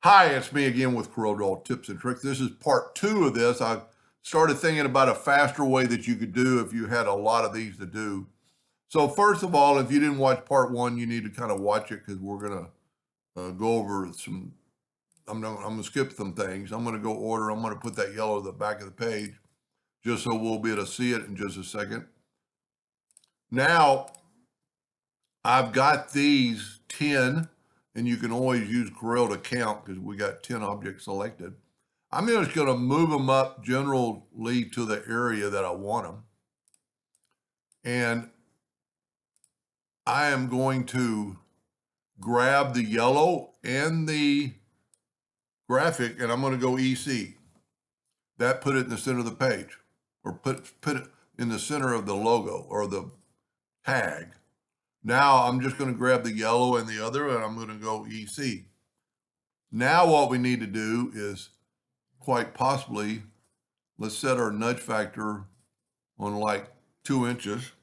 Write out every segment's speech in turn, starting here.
Hi, it's me again with CorelDraw tips and tricks. This is part 2 of this. I started thinking about a faster way that you could do if you had a lot of these to do. So first of all, if you didn't watch part 1, you need to kind of watch it because we're going to go over some, I'm going to skip some things. I'm going to go order. I'm going to put that yellow at the back of the page just so we'll be able to see it in just a second. Now, I've got these 10, and you can always use Corel to count because we got 10 objects selected. I'm just going to move them up generally to the area that I want them. And I am going to grab the yellow and the graphic, and I'm going to go EC. That put it in the center of the page, or put it in the center of the logo or the tag. Now I'm just going to grab the yellow and the other, and I'm going to go EC. Now what we need to do is quite possibly, let's set our nudge factor on like 2 inches,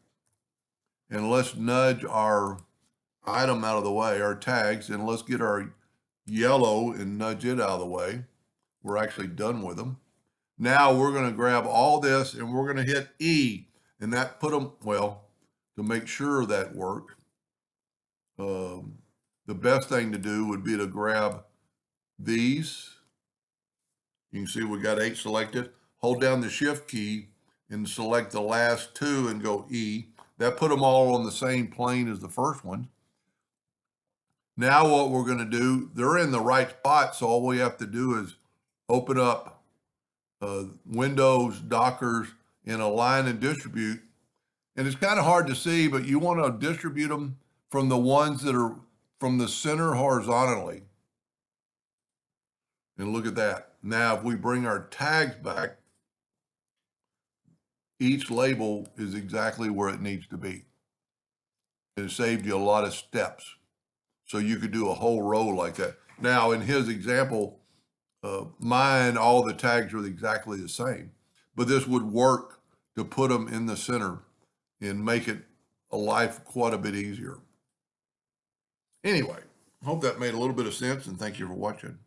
and let's nudge our item out of the way, our tags, and let's get our yellow and nudge it out of the way. We're actually done with them. Now we're going to grab all this and we're going to hit E, and that put them, well, to make sure that worked, the best thing to do would be to grab these. You can see we got 8 selected. Hold down the shift key and select the last 2 and go E. That put them all on the same plane as the first one. Now what we're going to do, they're in the right spot, so all we have to do is open up Windows, Dockers, and align and distribute. And it's kind of hard to see, but you want to distribute them from the ones that are from the center horizontally. And look at that. Now, if we bring our tags back, each label is exactly where it needs to be. It saved you a lot of steps. So you could do a whole row like that. Now, in his example, mine, all the tags are exactly the same. But this would work to put them in the center and make it a life quite a bit easier. Anyway, hope that made a little bit of sense, and thank you for watching.